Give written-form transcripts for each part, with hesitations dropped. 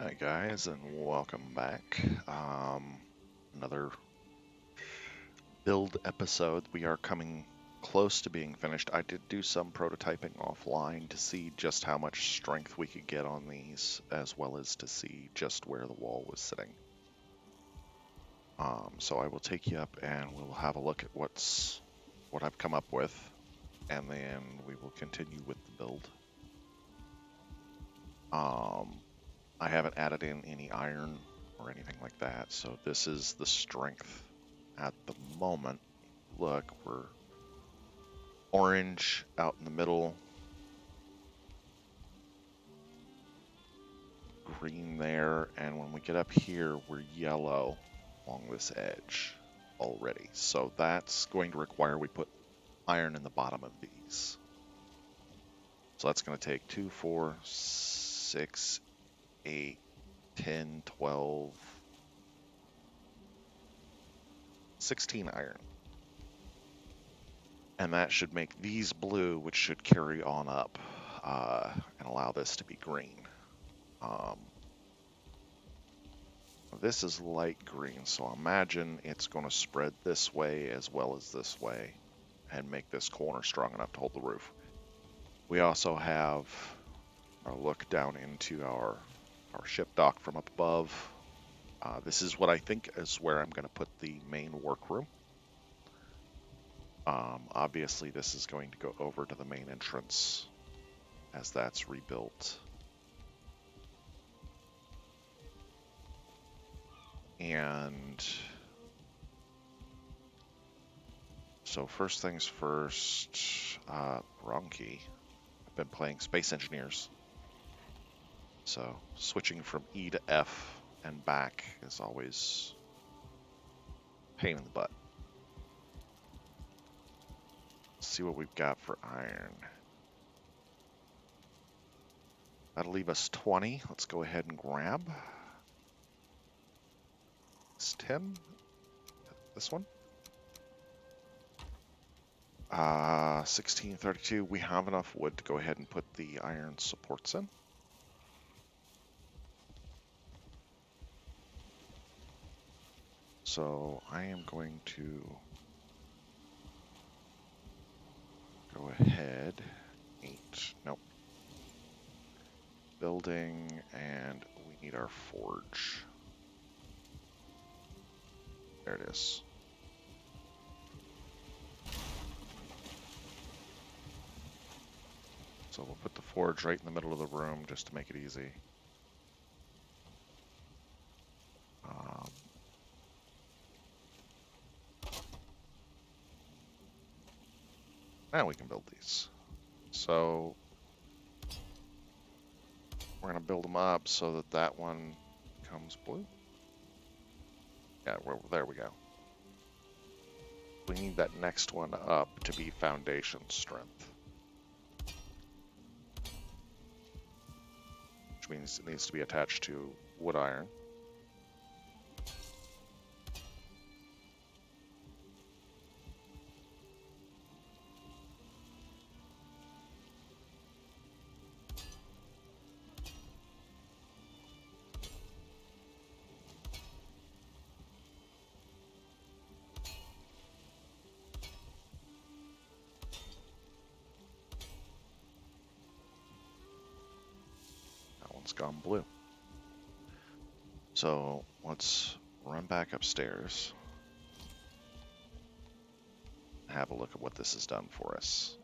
Hi guys, and welcome back. Another build episode. We are coming close to being finished. I did do some prototyping offline to see just how much strength we could get on these, as well as to see just where the wall was sitting. So I will take you up and we'll have a look at what I've come up with, and then we will continue with the build. I haven't added in any iron or anything like that, so this is the strength at the moment. Look, we're orange out in the middle, green there, and when we get up here, we're yellow along this edge already. So that's going to require we put iron in the bottom of these. So that's going to take 2, 4, 6, 8, 10, 12, 16 iron. And that should make these blue, which should carry on up and allow this to be green. This is light green, so imagine it's going to spread this way as well as this way and make this corner strong enough to hold the roof. We also have a look down into our ship dock from up above. This is what I think is where I'm going to put the main workroom. Obviously, this is going to go over to the main entrance as that's rebuilt. And so first things first, wrong key. I've been playing Space Engineers. So switching from E to F and back is always a pain in the butt. Let's see what we've got for iron. That'll leave us 20. Let's go ahead and grab. It's 10. This one. 1632. We have enough wood to go ahead and put the iron supports in. So I am going to go ahead. 8. Nope. Building, and we need our forge. There it is. So we'll put the forge right in the middle of the room just to make it easy. Now we can build these. So we're going to build them up so that that one becomes blue. Yeah, there we go. We need that next one up to be foundation strength. Which means it needs to be attached to wood iron. That one's gone blue. So let's run back upstairs. Have a look at what this has done for us.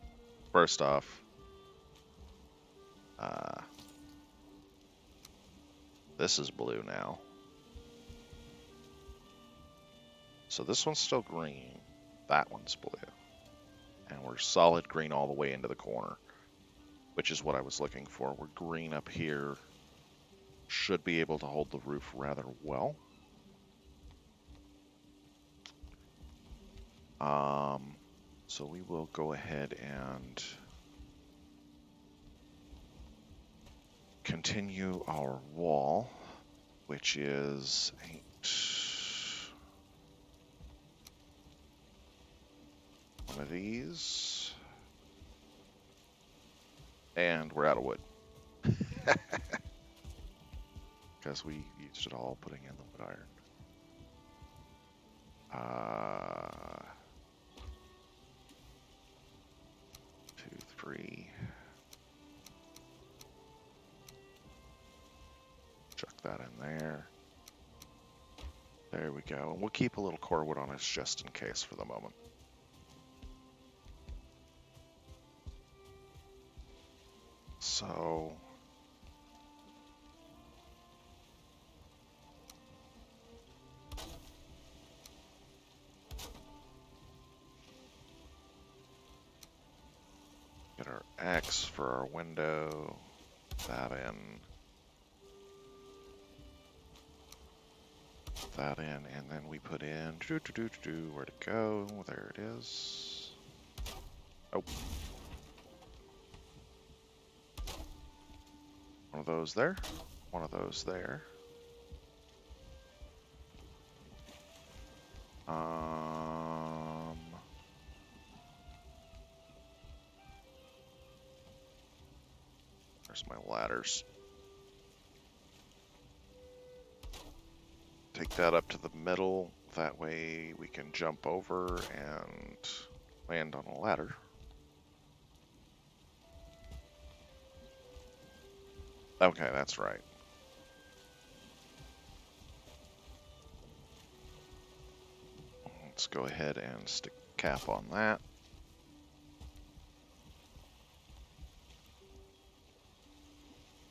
First off, this is blue now. So this one's still green. That one's blue. And we're solid green all the way into the corner, which is what I was looking for. We're green up here. Should be able to hold the roof rather well. So we will go ahead and continue our wall, which is 8. One of these. And we're out of wood. because we used it all putting in the wood iron. 2, 3. Chuck that in there. There we go. And we'll keep a little core wood on us just in case for the moment. So get our X for our window. That in. That in, and then we put in where to go. There it is. Oh. One of those there. One of those there. Where's my ladders? Take that up to the middle. That way we can jump over and land on a ladder. Okay, that's right. Let's go ahead and stick a cap on that.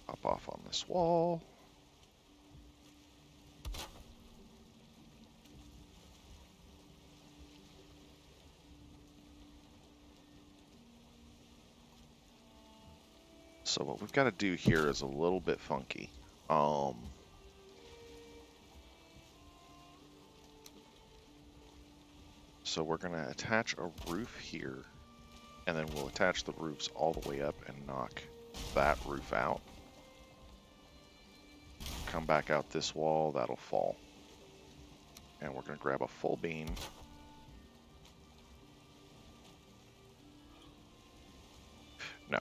Hop off on this wall. So what we've got to do here is a little bit funky. So we're going to attach a roof here, and then we'll attach the roofs all the way up and knock that roof out. Come back out this wall, that'll fall. And we're going to grab a full beam. No.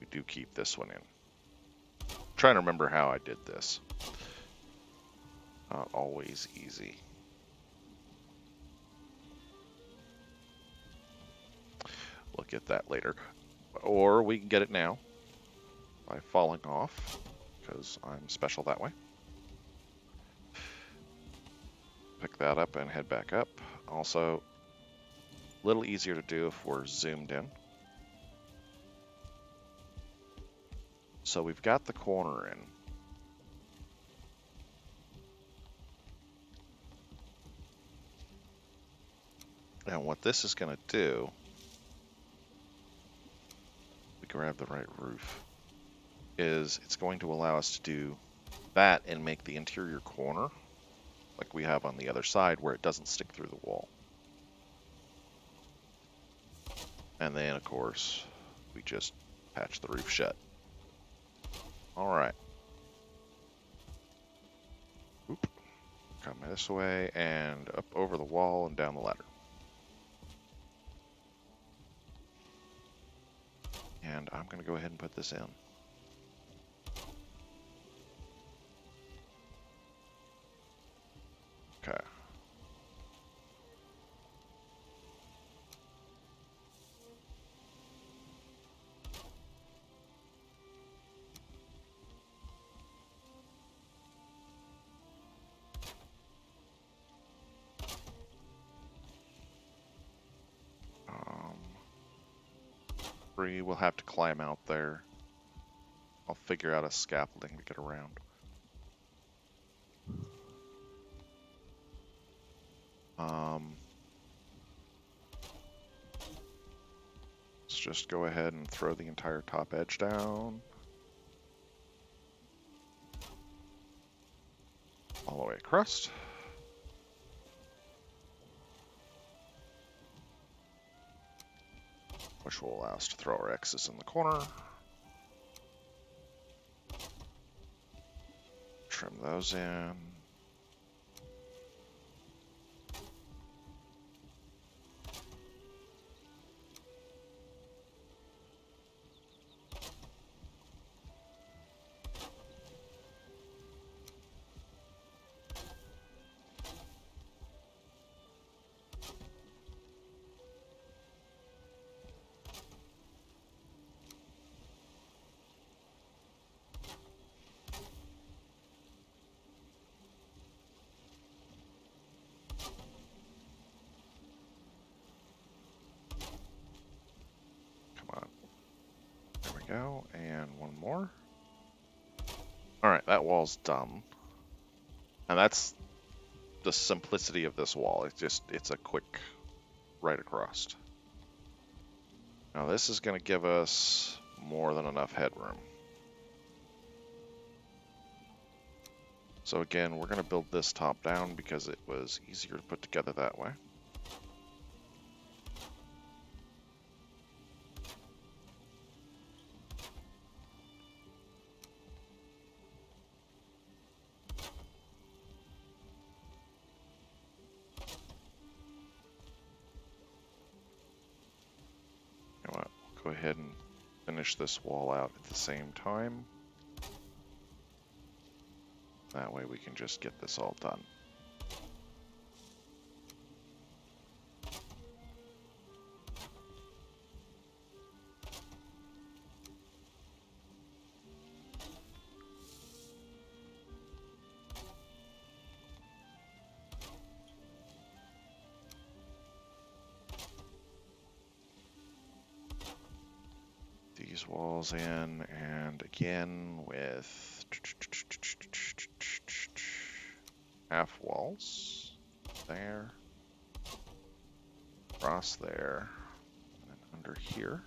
We do keep this one in. I'm trying to remember how I did this. Not always easy. We'll get that later. Or we can get it now by falling off, because I'm special that way. Pick that up and head back up. Also, a little easier to do if we're zoomed in. So we've got the corner in. And what this is going to do, we grab the right roof, is it's going to allow us to do that and make the interior corner like we have on the other side where it doesn't stick through the wall. And then, of course, we just patch the roof shut. All right. Oop. Come this way and up over the wall and down the ladder. And I'm going to go ahead and put this in. Okay. We'll have to climb out there. I'll figure out a scaffolding to get around. Let's just go ahead and throw the entire top edge down. All the way across. Which will allow us to throw our X's in the corner. Trim those in. Come on. There we go. And one more. Alright, that wall's done. And that's the simplicity of this wall. It's a quick right across. Now this is going to give us more than enough headroom. So again, we're going to build this top down because it was easier to put together that way. You know what? Go ahead and finish this wall out at the same time. That way we can just get this all done. These walls in, and again with half walls there, across there, and then under here.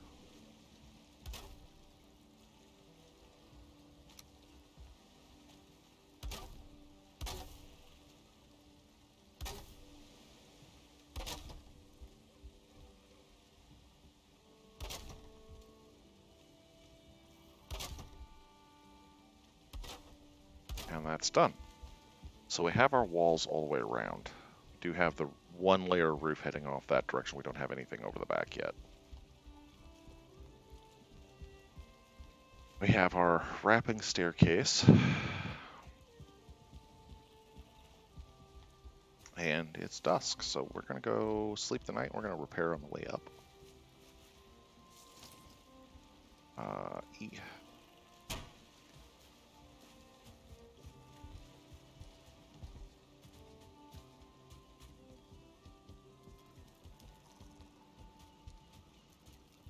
And that's done. So we have our walls all the way around. We do have the one layer of roof heading off that direction. We don't have anything over the back yet. We have our wrapping staircase. And it's dusk, so we're going to go sleep the night. We're going to repair on the way up. E.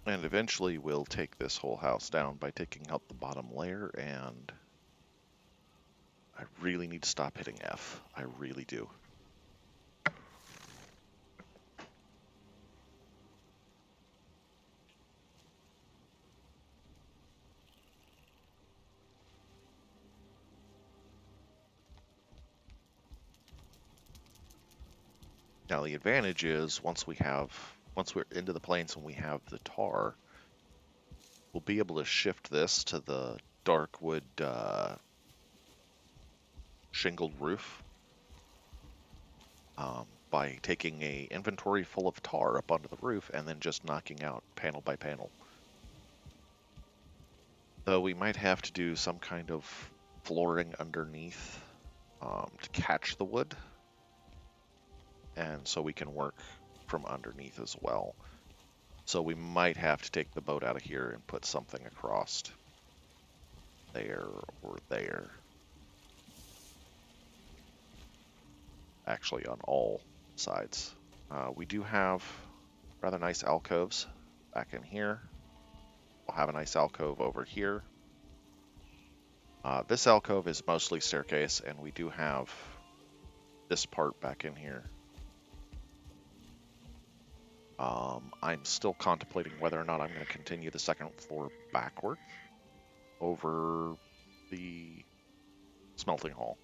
And eventually we'll take this whole house down by taking out the bottom layer, and I really need to stop hitting F. I really do. Now the advantage is once we're into the plains and we have the tar, we'll be able to shift this to the dark wood shingled roof by taking a inventory full of tar up onto the roof and then just knocking out panel by panel. Though we might have to do some kind of flooring underneath to catch the wood, and so we can work from underneath as well. So we might have to take the boat out of here and put something across there or there. Actually, on all sides. We do have rather nice alcoves back in here. We'll have a nice alcove over here. This alcove is mostly staircase, and we do have this part back in here. I'm still contemplating whether or not I'm going to continue the second floor backward over the smelting hall.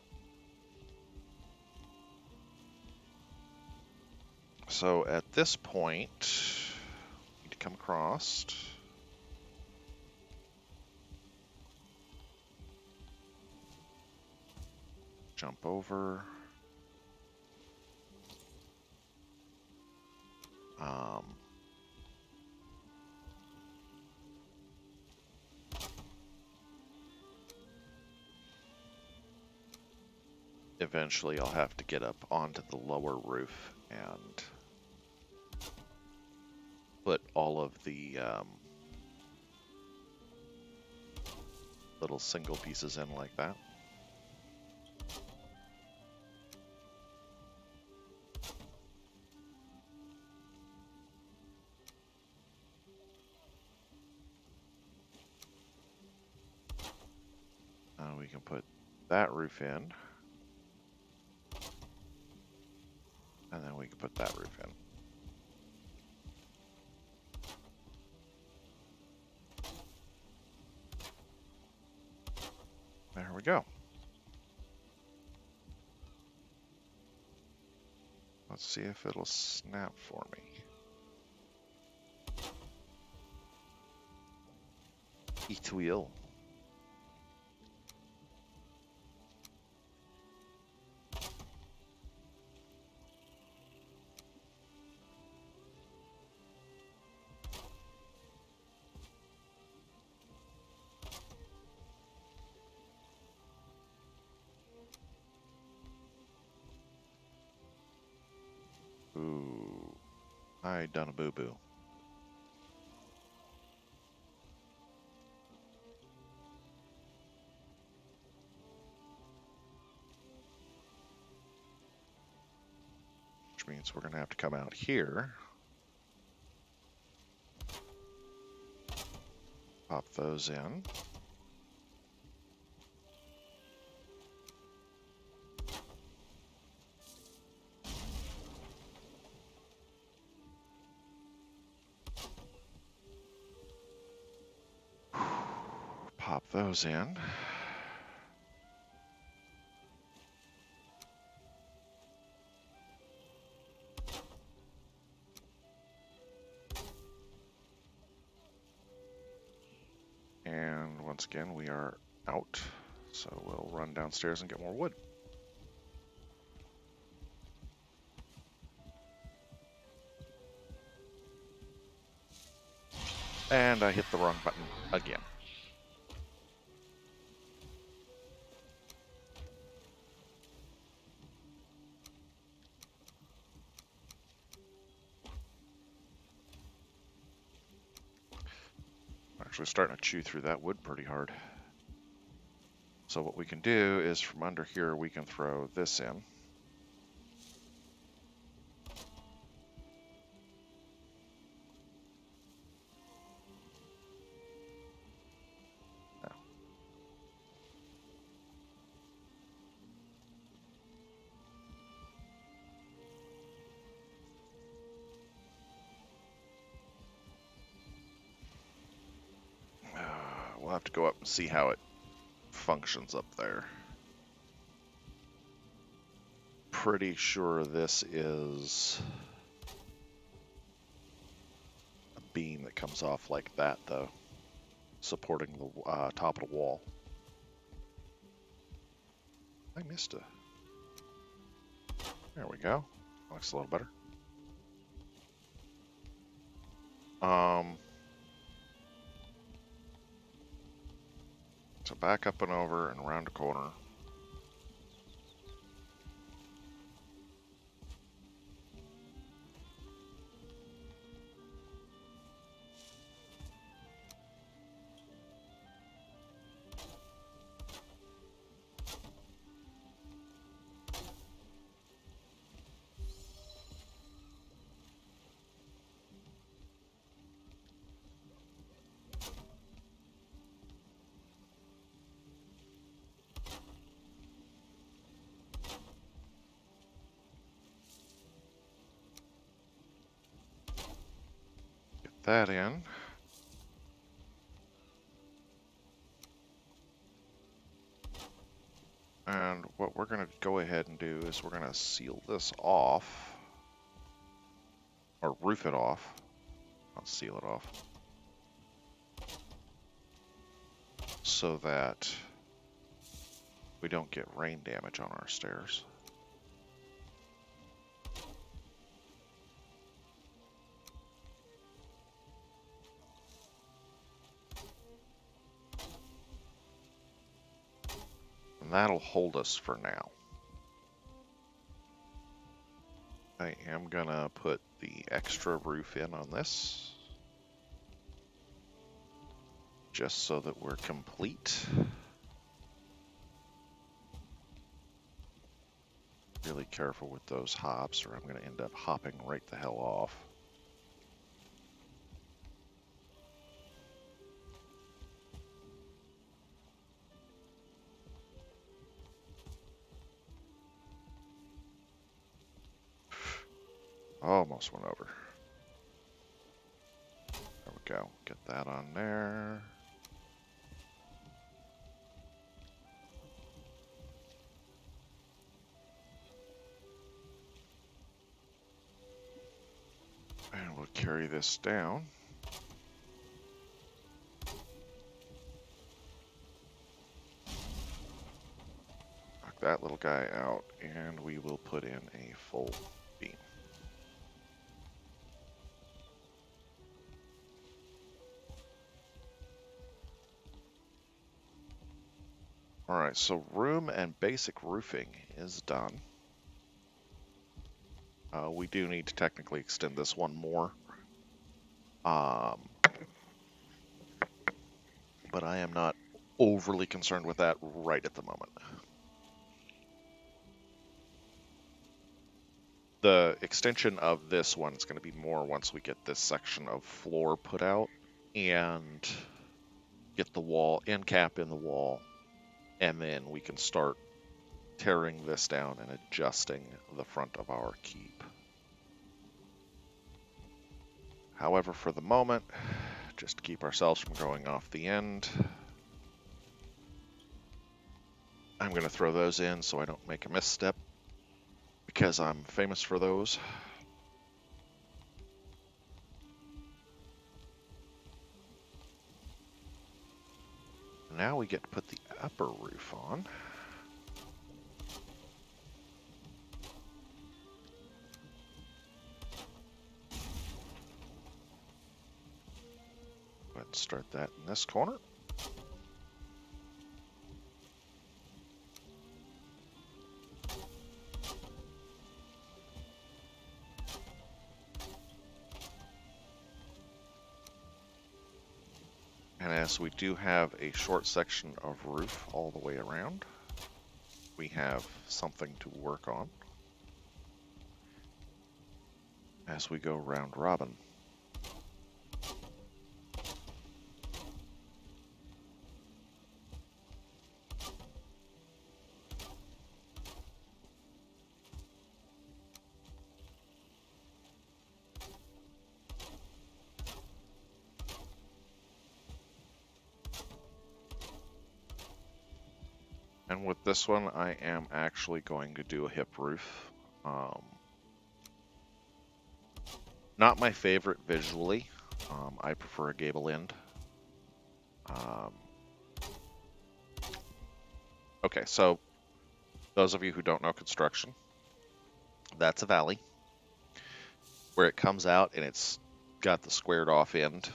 So at this point, we need to come across. Jump over. Eventually I'll have to get up onto the lower roof and put all of the little single pieces in like that. We can put that roof in. And then we can put that roof in. There we go. Let's see if it'll snap for me. It will. Ooh, I done a boo-boo. Which means we're gonna have to come out here. Pop those in. Pop those in. And once again, we are out. So we'll run downstairs and get more wood. And I hit the wrong button again. Actually starting to chew through that wood pretty hard. So what we can do is from under here, we can throw this in. We'll have to go up and see how it functions up there. Pretty sure this is a beam that comes off like that, though, supporting the top of the wall. I missed it. There we go. Looks a little better. So back up and over and around the corner. Get that in. And what we're going to go ahead and do is we're going to seal this off, or roof it off. I'll seal it off. So that we don't get rain damage on our stairs. And that'll hold us for now. I am gonna put the extra roof in on this. just so that we're complete. Really careful with those hops, or I'm going to end up hopping right the hell off. Almost went over. There we go. Get that on there. And we'll carry this down. Knock that little guy out, and we will put in a full beam. Alright, so room and basic roofing is done. We do need to technically extend this one more. But I am not overly concerned with that right at the moment. The extension of this one is going to be more once we get this section of floor put out and get the wall, end cap in the wall, and then we can start tearing this down and adjusting the front of our keep. However, for the moment, just to keep ourselves from going off the end, I'm going to throw those in so I don't make a misstep, because I'm famous for those. Now we get to put the upper roof on. Go ahead and start that in this corner. And as we do have a short section of roof all the way around, we have something to work on as we go round robin. And with this one, I am actually going to do a hip roof. Not my favorite visually. I prefer a gable end. Okay, so those of you who don't know construction, that's a valley where it comes out and it's got the squared off end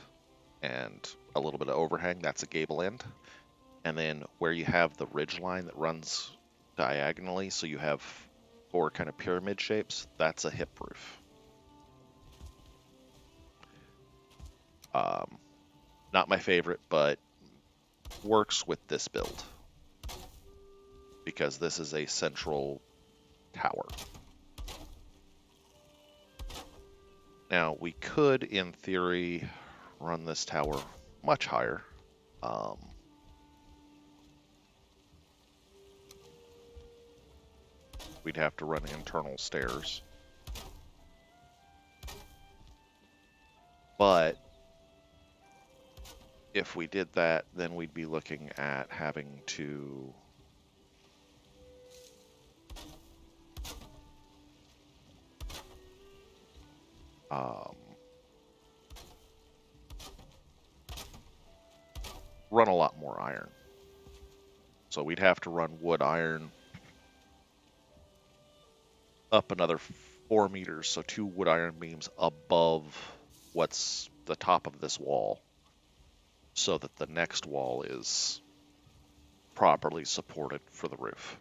and a little bit of overhang. That's a gable end. And then where you have the ridge line that runs diagonally, so you have 4 kind of pyramid shapes, that's a hip roof. Not my favorite, but works with this build because this is a central tower. Now, we could, in theory, run this tower much higher. We'd have to run internal stairs. But if we did that, then we'd be looking at having to run a lot more iron. So we'd have to run wood iron up another 4 meters, so 2 wood iron beams above what's the top of this wall, so that the next wall is properly supported for the roof.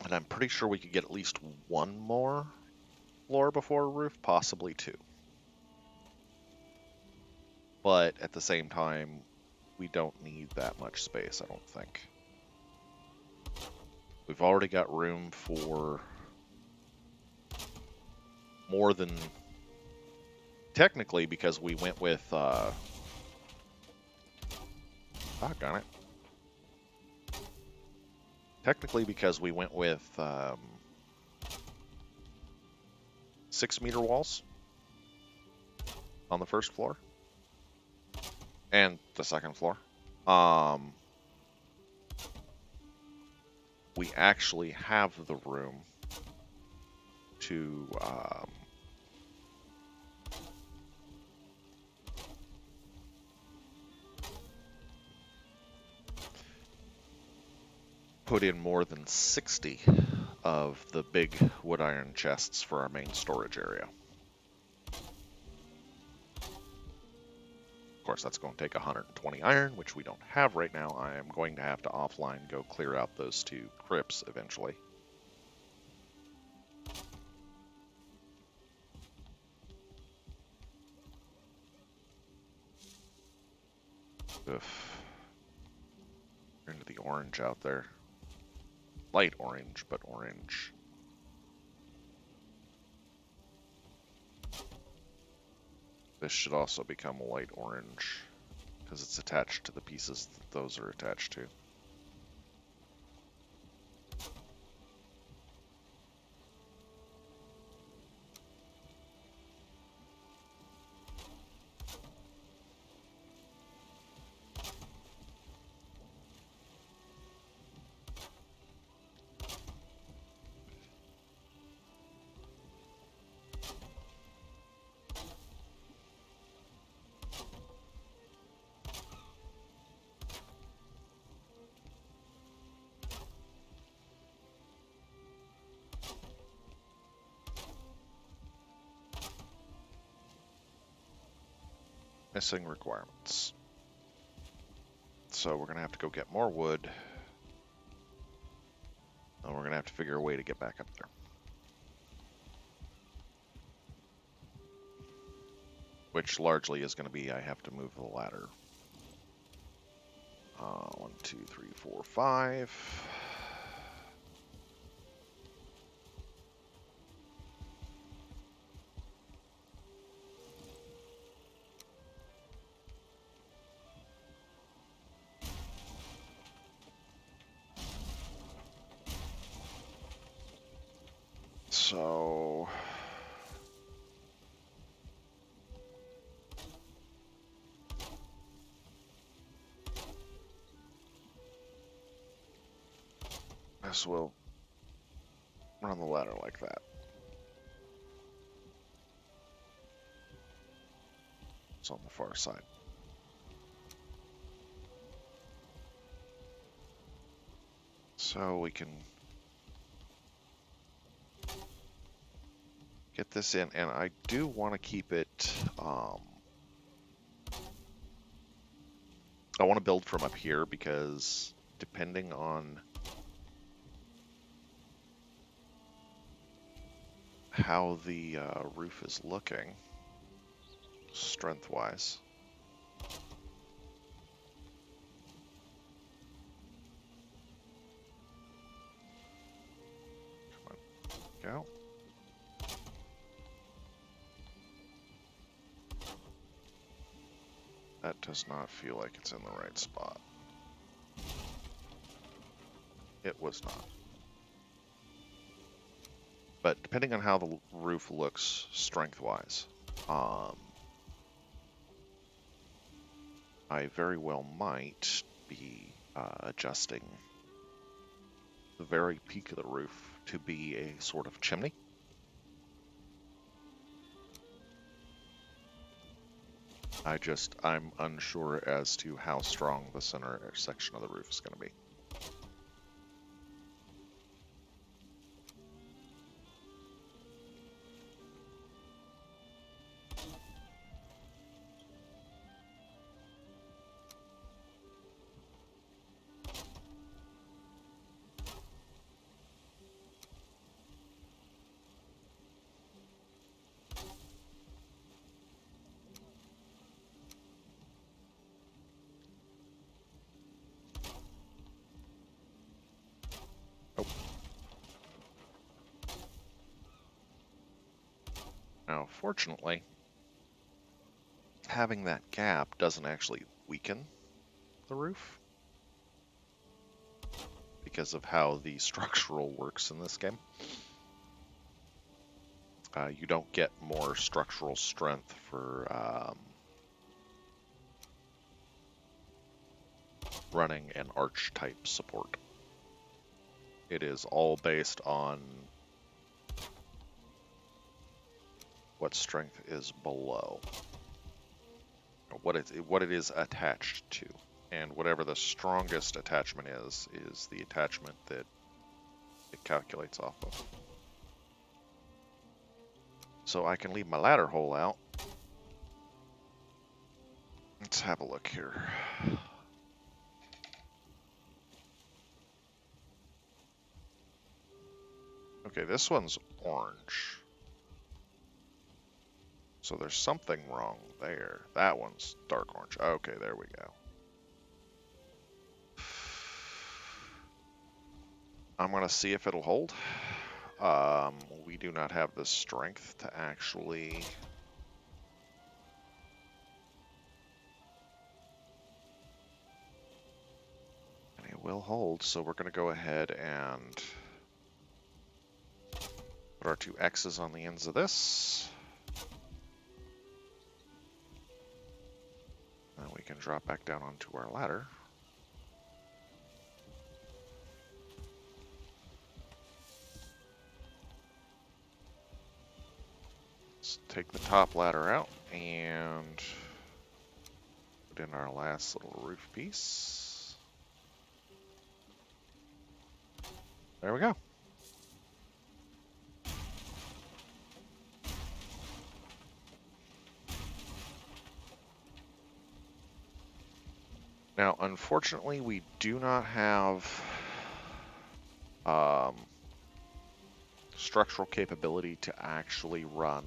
And I'm pretty sure we could get at least 1 more floor before a roof, possibly 2. but at the same time, we don't need that much space, I don't think. We've already got room for more than... Technically, because we went with... doggone it. Technically, because we went with 6-meter walls on the first floor and the second floor. We actually have the room to put in more than 60 of the big wood iron chests for our main storage area. Of course, that's going to take 120 iron, which we don't have right now. I am going to have to offline go clear out those 2 crypts eventually. Oof. Into the orange out there. Light orange, but orange. This should also become light orange, because it's attached to the pieces that those are attached to. Missing requirements. So we're going to have to go get more wood. And we're going to have to figure a way to get back up there. Which largely is going to be I have to move the ladder. 1, 2, 3, 4, 5. So this will run the ladder like that. It's on the far side. So we can get this in, and I do want to keep it, I want to build from up here because depending on how the roof is looking, strength-wise. Come on, go. That does not feel like it's in the right spot. It was not. But depending on how the roof looks strength-wise, I very well might be adjusting the very peak of the roof to be a sort of chimney. I'm unsure as to how strong the center section of the roof is going to be. Now, fortunately, having that gap doesn't actually weaken the roof because of how the structural works in this game. You don't get more structural strength for running an arch type support. It is all based on what strength is below, or what it is attached to, and whatever the strongest attachment is the attachment that it calculates off of. So I can leave my ladder hole out. Let's have a look here. Okay, this one's orange. So there's something wrong there. That one's dark orange. Okay, there we go. I'm going to see if it'll hold. We do not have the strength to actually... And it will hold, so we're going to go ahead and put our two X's on the ends of this. And we can drop back down onto our ladder. Let's take the top ladder out and put in our last little roof piece. There we go. Now, unfortunately, we do not have structural capability to actually run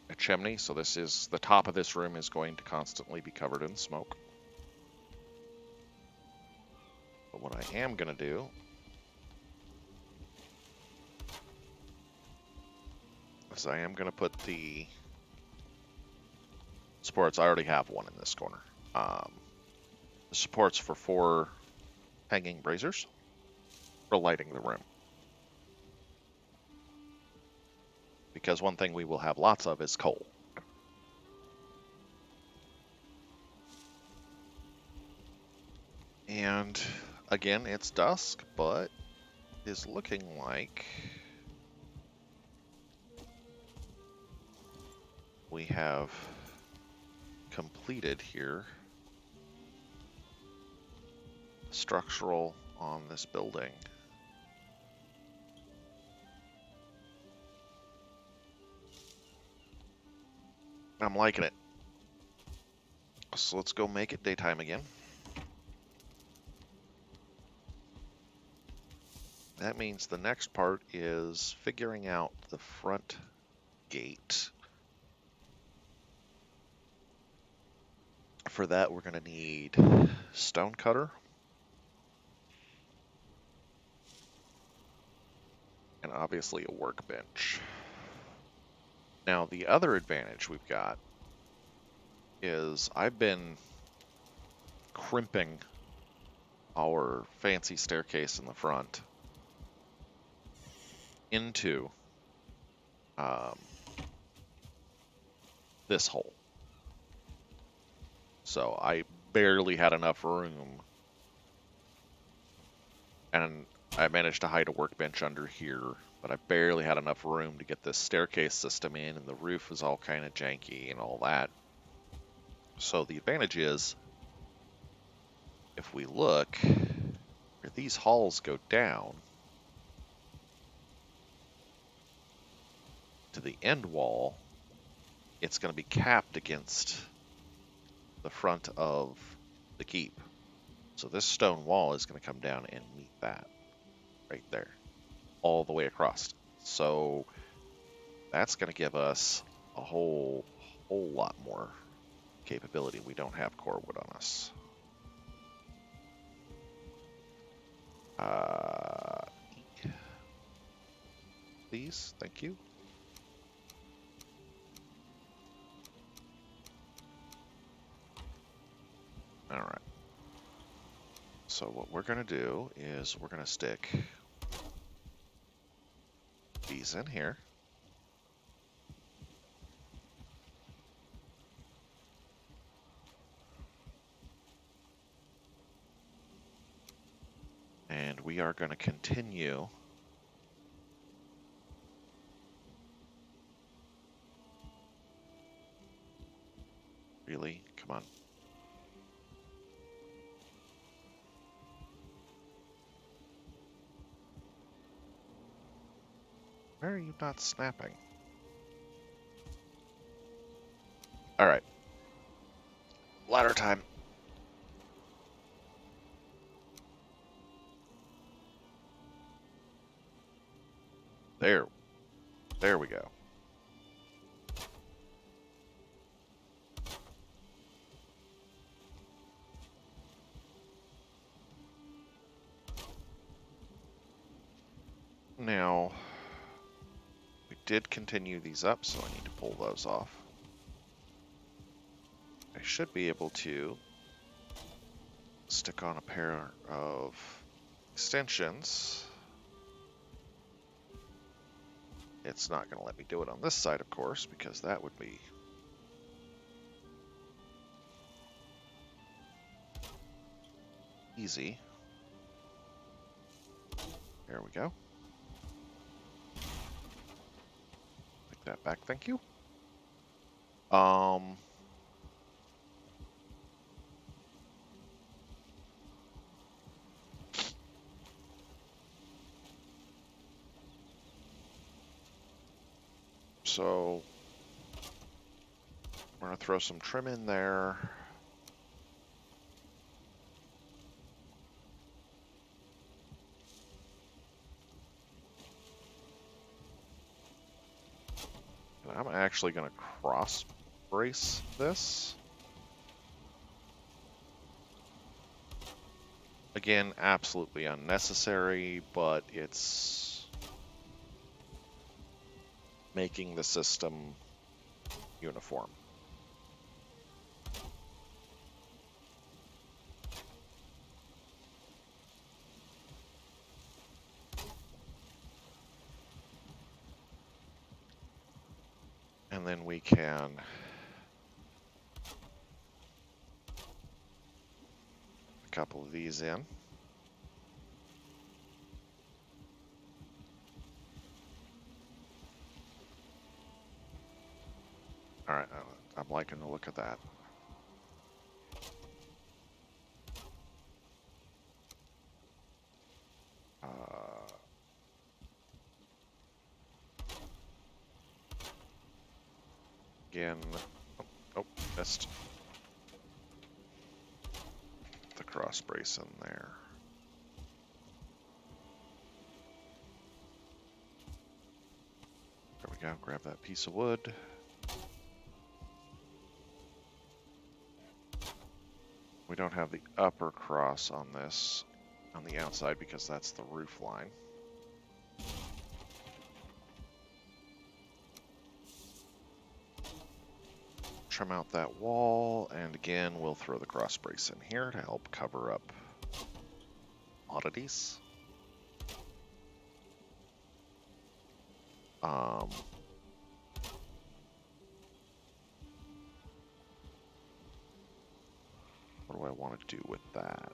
a chimney, so this is the top of this room is going to constantly be covered in smoke. But what I am going to do is I am going to put the supports. I already have one in this corner. The supports for 4 hanging braziers for lighting the room. Because one thing we will have lots of is coal. And again, it's dusk, but it is looking like we have completed here structural on this building. I'm liking it. So let's go make it daytime again. That means the next part is figuring out the front gate. For that, we're going to need stone cutter and obviously a workbench. Now, the other advantage we've got is I've been crimping our fancy staircase in the front into this hole. So I barely had enough room, and I managed to hide a workbench under here, but I barely had enough room to get this staircase system in, and the roof is all kind of janky and all that. So the advantage is, if we look, where these halls go down to the end wall, it's going to be capped against the front of the keep. So this stone wall is going to come down and meet that right there, all the way across. So that's going to give us a whole lot more capability. We don't have core wood on us. please. Thank you. All right. So what we're going to do is we're going to stick these in here. And we are going to continue Really? Come on. Why are you not snapping? Alright. Ladder time. There. There we go. Now, we did continue these up, so I need to pull those off. I should be able to stick on a pair of extensions. It's not going to let me do it on this side, of course, because that would be easy. There we go. Take that back, thank you. So we're going to throw some trim in there. And I'm actually going to cross brace this. Again, absolutely unnecessary, but it's making the system uniform. And then we can a couple of these in. All right, I'm liking the look of that. Again, oh, missed the cross brace in there. There we go, grab that piece of wood. We don't have the upper cross on this, on the outside, because that's the roof line. Trim out that wall, and again, we'll throw the cross brace in here to help cover up oddities. What do I want to do with that?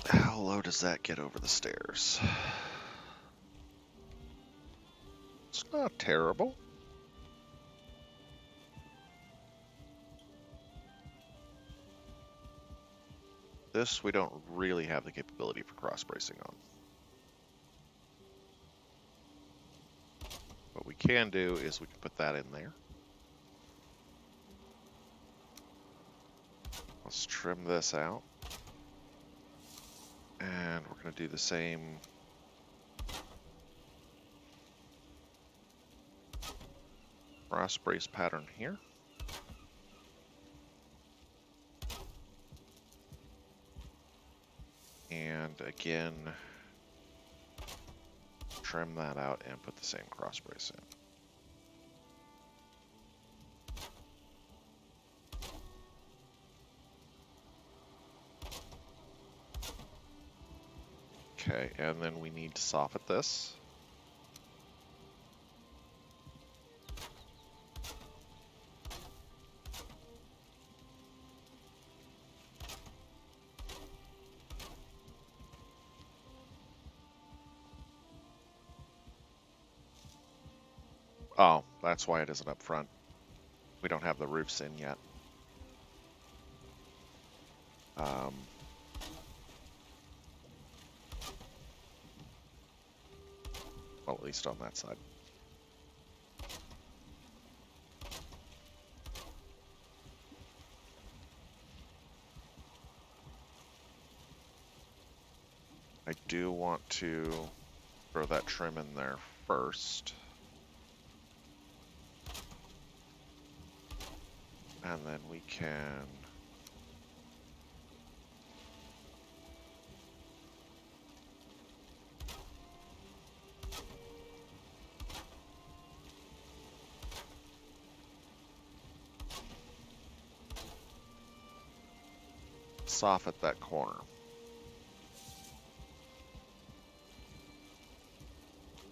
How low does that get over the stairs? It's not terrible. This we don't really have the capability for cross bracing on. What we can do is we can put that in there. Let's trim this out. And we're going to do the same. cross brace pattern here. And again, trim that out and put the same cross brace in. Okay, and then we need to soffit this. Oh, that's why it isn't up front. We don't have the roofs in yet. Well, at least on that side. I do want to throw that trim in there first. And then we can soffit that corner.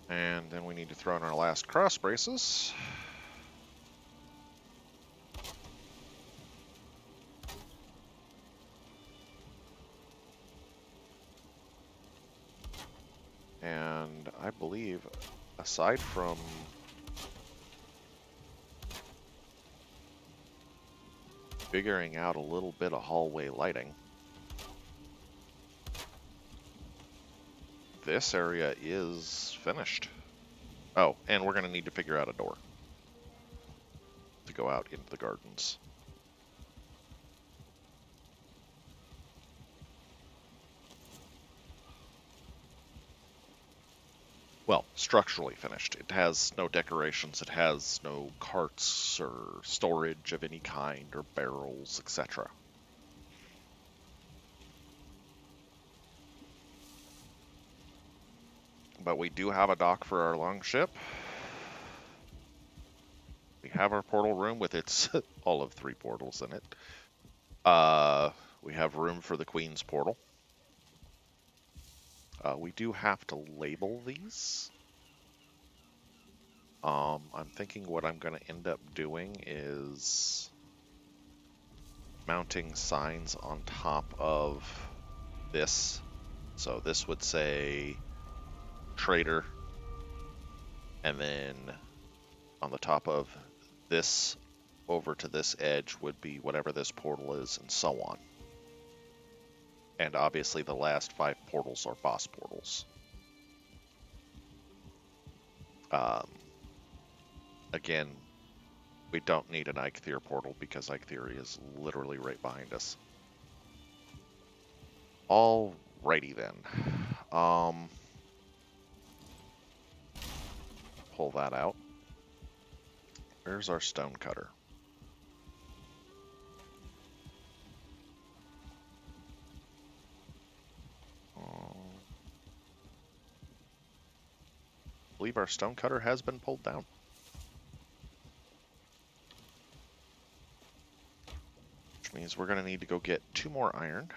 And then we need to throw in our last cross braces. And I believe, aside from figuring out a little bit of hallway lighting, this area is finished. Oh, and we're going to need to figure out a door to go out into the gardens. Well, structurally finished. It has no decorations, it has no carts or storage of any kind or barrels, etc. But we do have a dock for our longship. We have our portal room with its all of 3 portals in it. We have room for the Queen's portal. We do have to label these. I'm thinking what I'm going to end up doing is mounting signs on top of this. So this would say Trader, and then on the top of this over to this edge would be whatever this portal is, and so on. And obviously the last 5 portals are boss portals. Again, we don't need an Eikthyr portal because Eikthyr is literally right behind us. Alrighty then. Pull that out. Where's our stone cutter? I believe our stone cutter has been pulled down. Which means we're going to need to go get 2 more iron.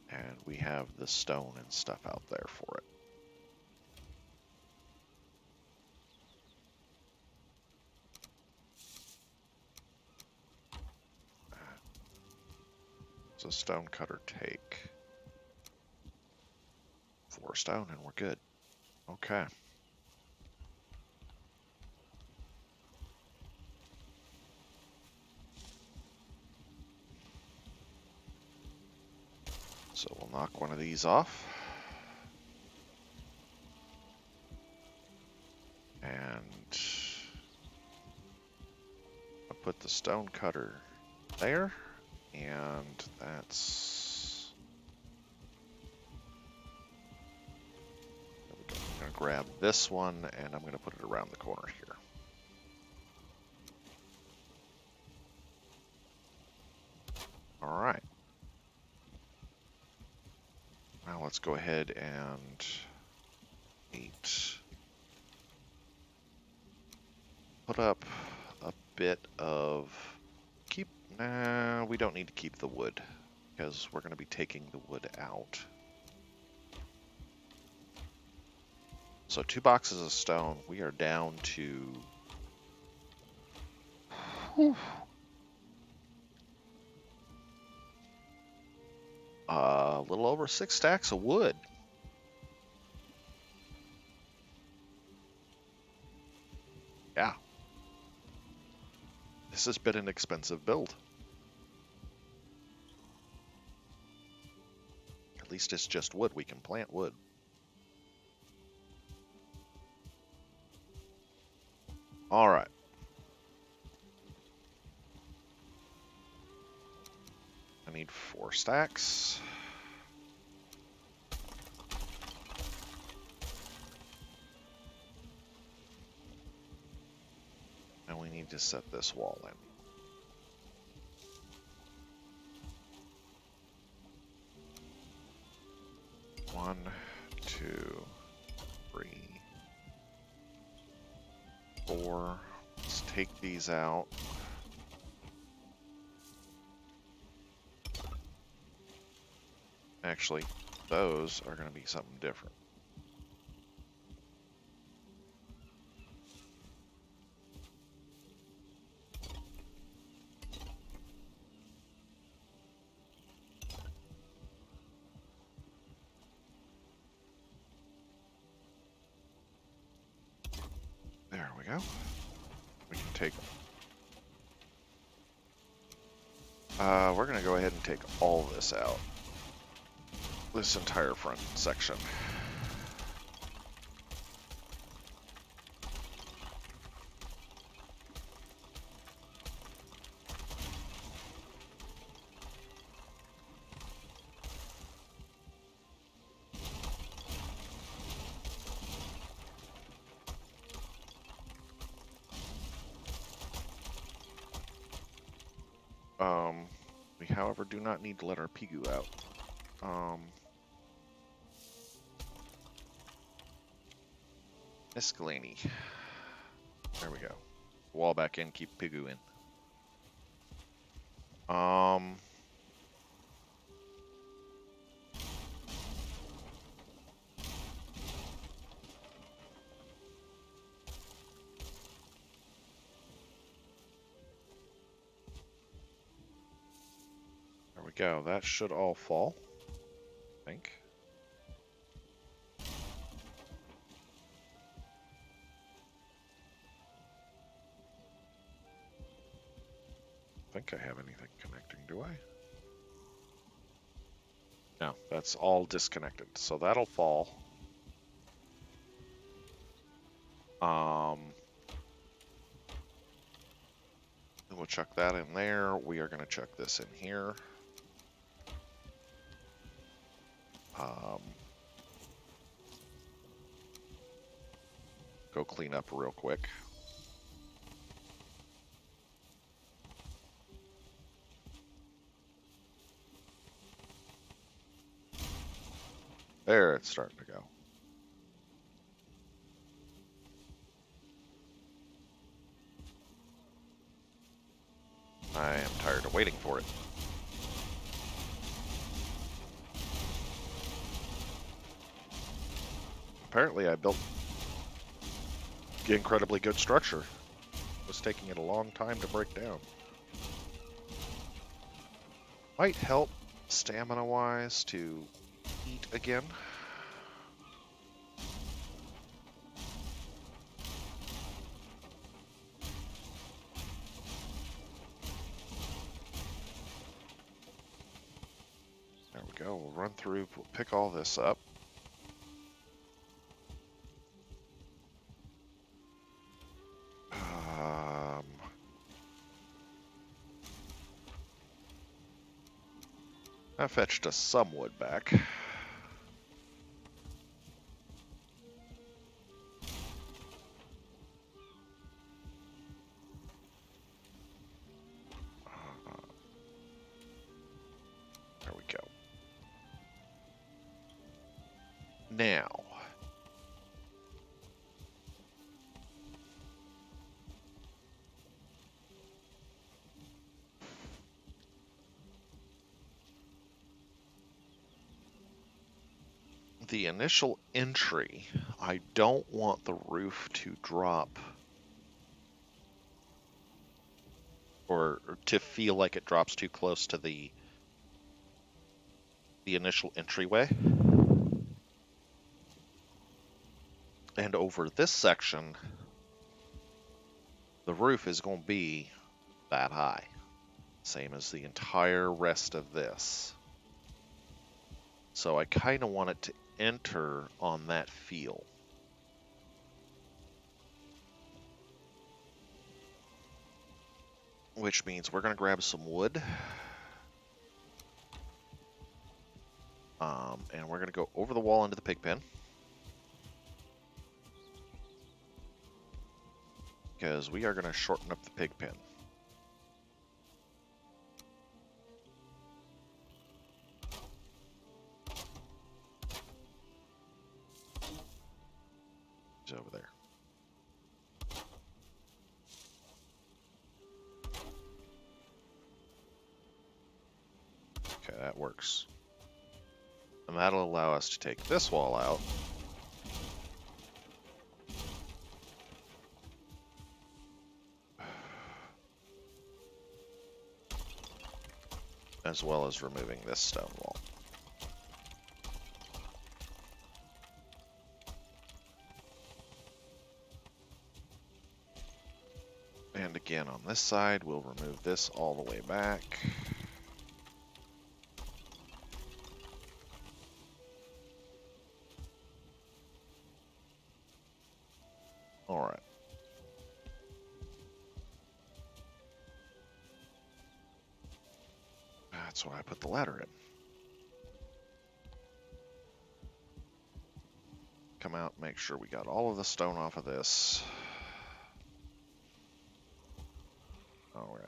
And we have the stone and stuff out there for it. So stone cutter take 4 stone and we're good. Okay. So we'll knock one of these off. And I'll put the stone cutter there. And that's to grab this one, and I'm going to put it around the corner here. All right. Now let's go ahead and put up a bit of nah, we don't need to keep the wood because we're going to be taking the wood out. So 2 boxes of stone. We are down to a little over 6 stacks of wood. Yeah. This has been an expensive build. At least it's just wood. We can plant wood. All right. I need 4 stacks. And we need to set this wall in. One, 2, 3, 4. Let's take these out. Actually, those are going to be something different. There we go. We can take them. We're going to go ahead and take all this out. This entire front section. We, however, do not need to let our Pigu out. Miscellany. There we go. Wall back in, keep Pigu in. There we go. That should all fall, I think. I think I have anything connecting, do I? No, that's all disconnected, so that'll fall. We'll chuck that in there. We are going to chuck this in here. Go clean up real quick. There, it's starting to go. I am tired of waiting for it. Apparently I built an incredibly good structure. It was taking it a long time to break down. Might help stamina-wise to eat again. There we go. We'll run through, we'll pick all this up. I fetched us some wood back. Now, the initial entry, I don't want the roof to drop or to feel like it drops too close to the initial entryway. And over this section, the roof is going to be that high, same as the entire rest of this. So I kind of want it to enter on that feel. Which means we're going to grab some wood. And we're going to go over the wall into the pig pen. Because we are going to shorten up the pig pen. He's over there. Okay, that works. And that'll allow us to take this wall out. As well as removing this stone wall. And again on this side, we'll remove this all the way back. Alright. That's why I put the ladder in. Come out, make sure we got all of the stone off of this. Alright.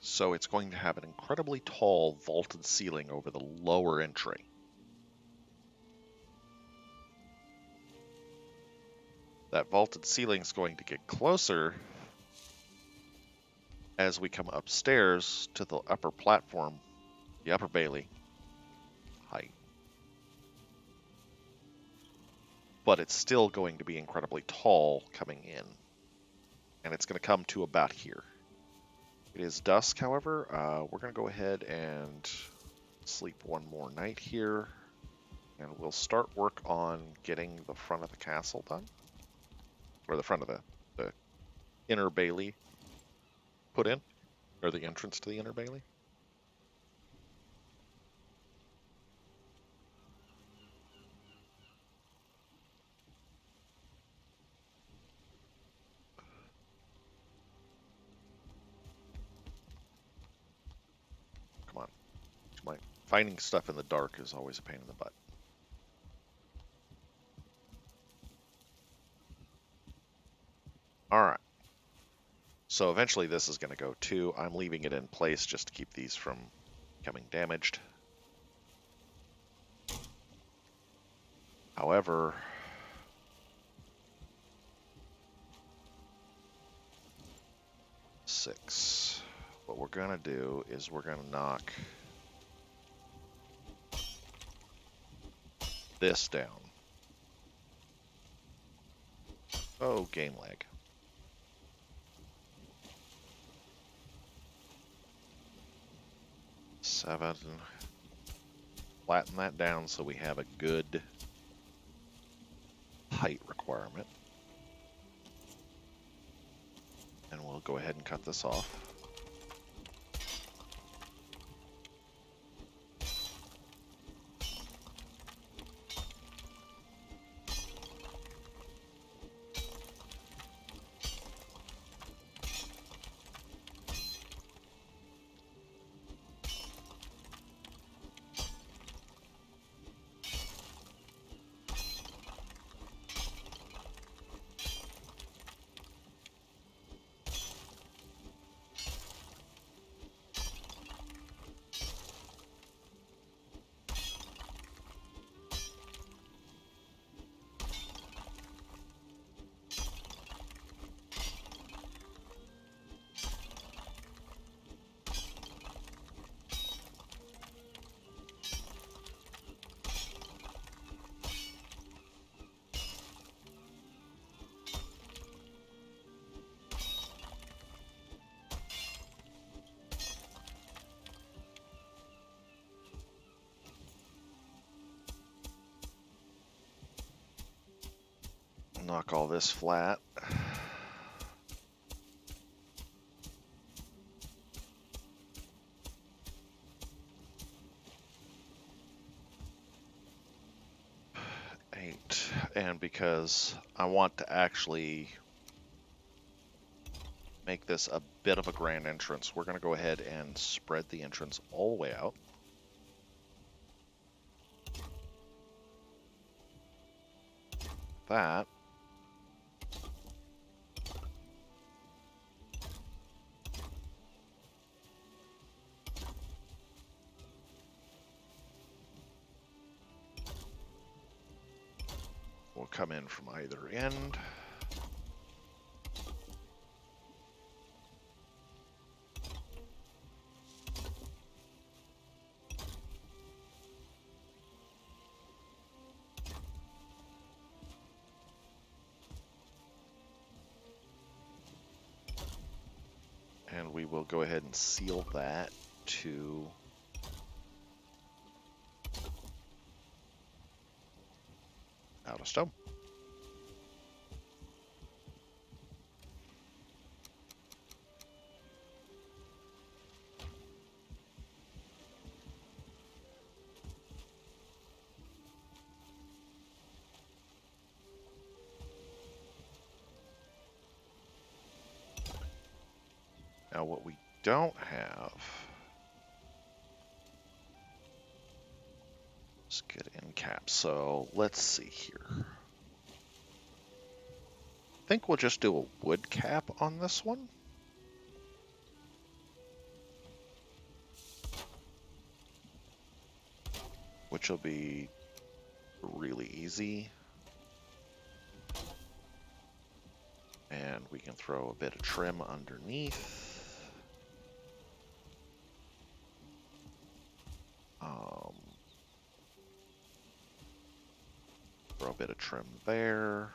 So it's going to have an incredibly tall vaulted ceiling over the lower entry. That vaulted ceiling is going to get closer as we come upstairs to the upper platform, the upper bailey height. But it's still going to be incredibly tall coming in. And it's going to come to about here. It is dusk, however. We're going to go ahead and sleep one more night here. And we'll start work on getting the front of the castle done. Or the front of the inner bailey put in. Or the entrance to the inner bailey. Come on. Finding stuff in the dark is always a pain in the butt. Alright. So eventually this is going to go too. I'm leaving it in place just to keep these from becoming damaged. However, what we're going to do is we're going to knock this down. Oh, game lag. Seven. Flatten that down so we have a good height requirement. And we'll go ahead and cut this off. Knock all this flat. Eight. And because I want to actually make this a bit of a grand entrance, we're going to go ahead and spread the entrance all the way out. That. Will come in from either end. And we will go ahead and seal that to out of stone. Now what we don't have is good end cap. So let's see here. I think we'll just do a wood cap on this one. Which will be really easy. And we can throw a bit of trim underneath. Throw a bit of trim there.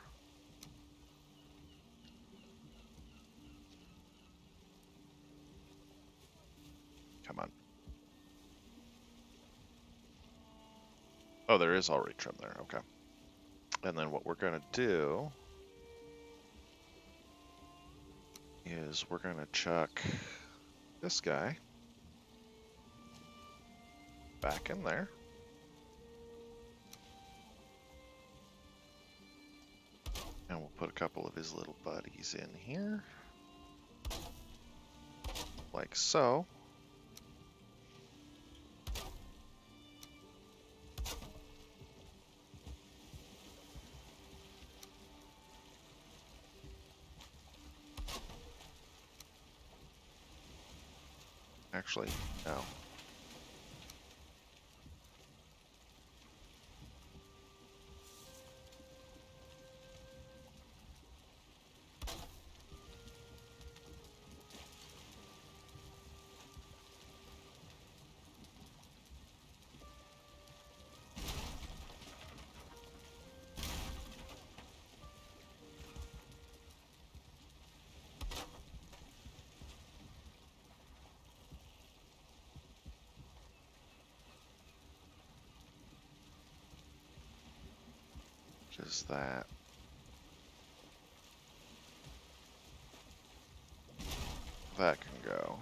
Come on. Oh, there is already trim there. Okay. And then what we're going to do is we're going to chuck this guy back in there. And we'll put a couple of his little buddies in here. Like so. Actually, no. Just that. That can go.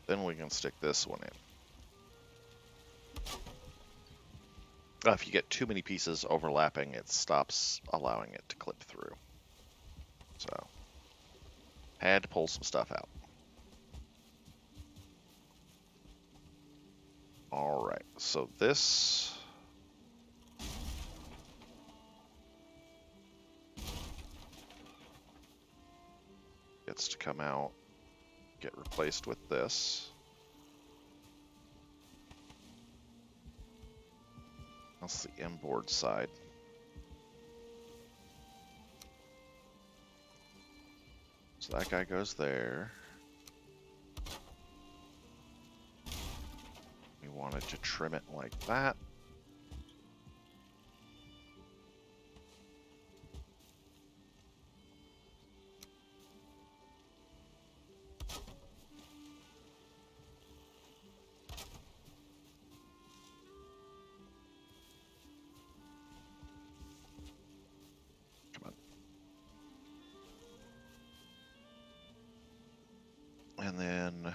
Then we can stick this one in. If you get too many pieces overlapping, it stops allowing it to clip through. So, had to pull some stuff out. Alright, so this gets to come out, get replaced with this. That's the inboard side. So that guy goes there. We wanted to trim it like that. And then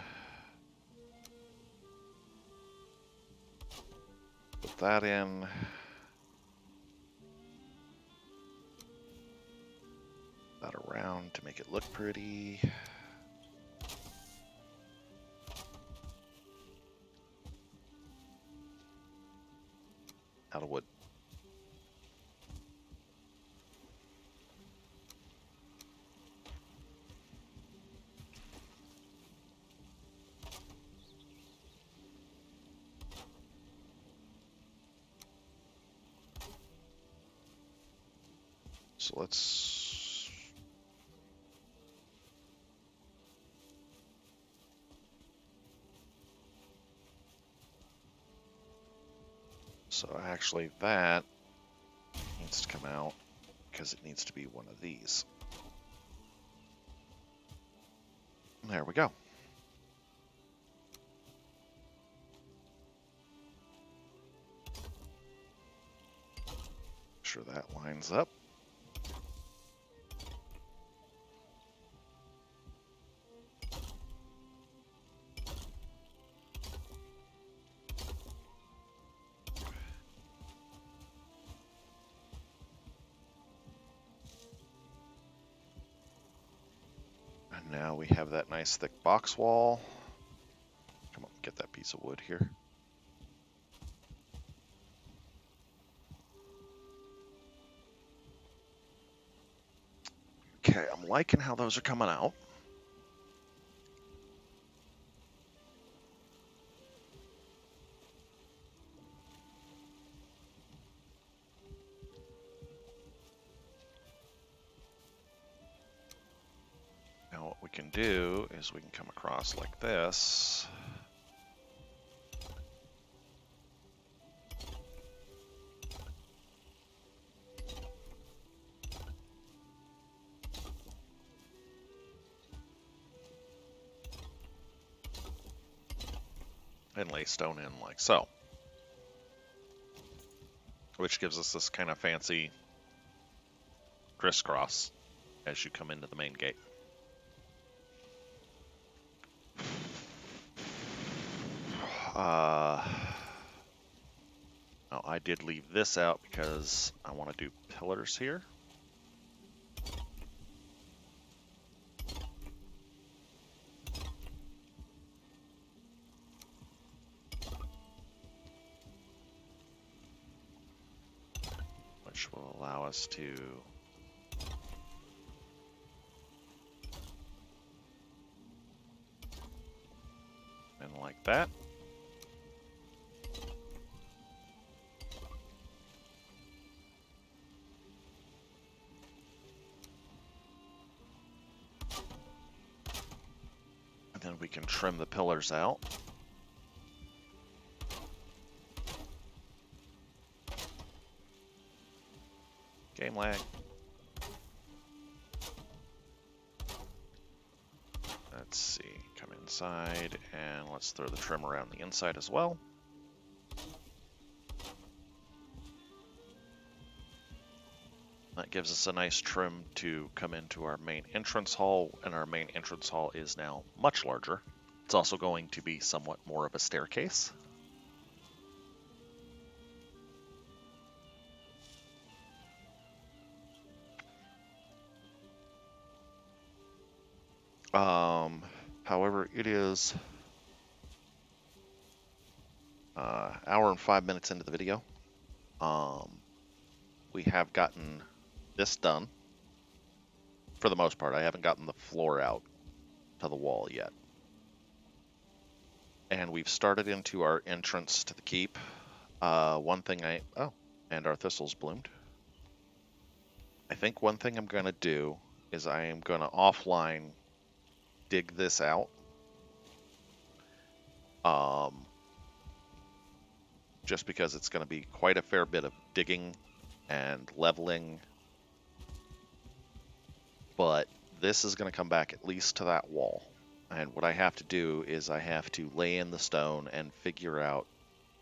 put that in. That around to make it look pretty. Out of wood. So let's... So actually that needs to come out because it needs to be one of these. There we go. Make sure that lines up. And now we have that nice thick box wall. Come on, get that piece of wood here. Okay, I'm liking how those are coming out. Now what we can do is we can come across like this. And lay stone in like so. Which gives us this kind of fancy crisscross as you come into the main gate. Oh, I did leave this out because I want to do pillars here. Which will allow us to and like that. And then we can trim the pillars out. Game lag. Let's see, come inside and let's throw the trim around the inside as well. That gives us a nice trim to come into our main entrance hall, and our main entrance hall is now much larger. It's also going to be somewhat more of a staircase. However, it is hour and 5 minutes into the video. We have gotten this done. For the most part, I haven't gotten the floor out to the wall yet. And we've started into our entrance to the keep. And our thistles bloomed. I think one thing I'm going to do is I am going to offline dig this out. Just because it's going to be quite a fair bit of digging and leveling. But this is going to come back at least to that wall. And what I have to do is I have to lay in the stone and figure out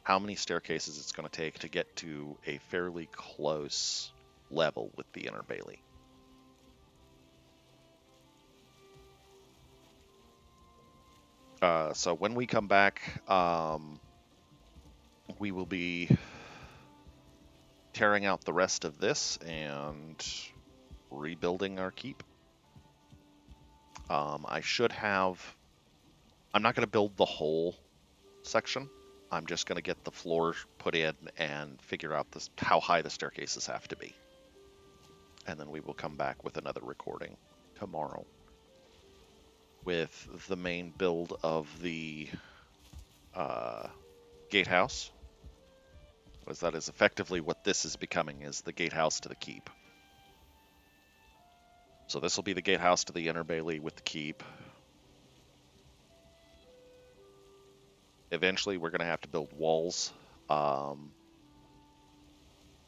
how many staircases it's going to take to get to a fairly close level with the inner bailey. So when we come back, we will be tearing out the rest of this and rebuilding our keep. I should have... I'm not going to build the whole section. I'm just going to get the floor put in and figure out how high the staircases have to be. And then we will come back with another recording tomorrow with the main build of the gatehouse. Because that is effectively what this is becoming, is the gatehouse to the keep. So this will be the gatehouse to the inner bailey with the keep. Eventually we're going to have to build walls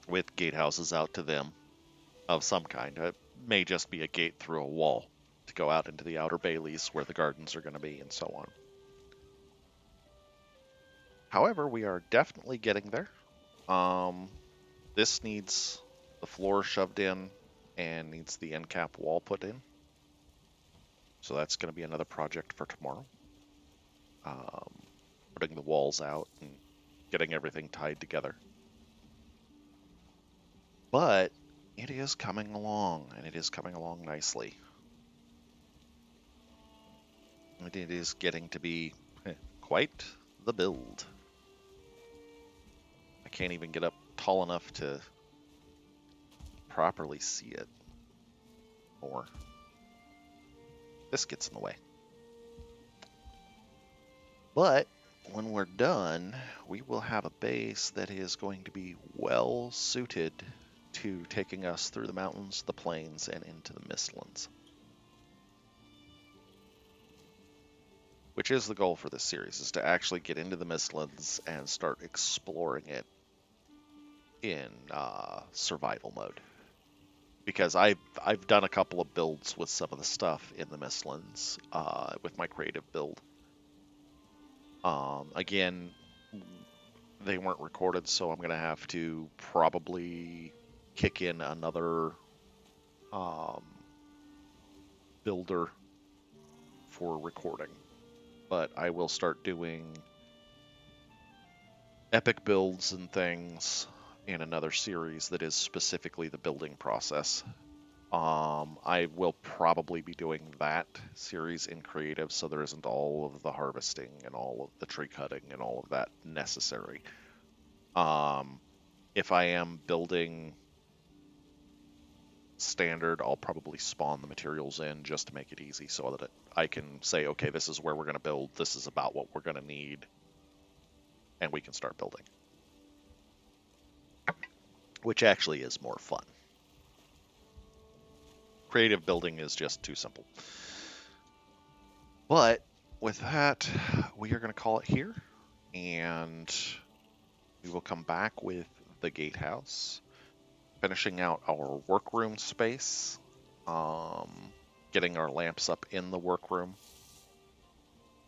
with gatehouses out to them of some kind. It may just be a gate through a wall to go out into the outer baileys where the gardens are going to be and so on. However, we are definitely getting there. This needs the floor shoved in and needs the end cap wall put in. So that's going to be another project for tomorrow. Putting the walls out and getting everything tied together. But it is coming along, and it is coming along nicely. And it is getting to be quite the build. I can't even get up tall enough to properly see it. Or this gets in the way. But when we're done, we will have a base that is going to be well suited to taking us through the mountains, the plains, and into the Mistlands. Which is the goal for this series, is to actually get into the Mistlands and start exploring it in survival mode. Because I've done a couple of builds with some of the stuff in the Mistlands with my creative build. Again, they weren't recorded, so I'm going to have to probably kick in another builder for recording. But I will start doing epic builds and things in another series that is specifically the building process. I will probably be doing that series in creative, so there isn't all of the harvesting and all of the tree cutting and all of that necessary. If I am building standard, I'll probably spawn the materials in just to make it easy so that I can say, okay, this is where we're going to build, this is about what we're going to need, and we can start building. Which actually is more fun. Creative building is just too simple. But with that, we are going to call it here, and we will come back with the gatehouse, finishing out our workroom space, getting our lamps up in the workroom,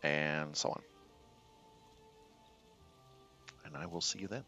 and so on. And I will see you then.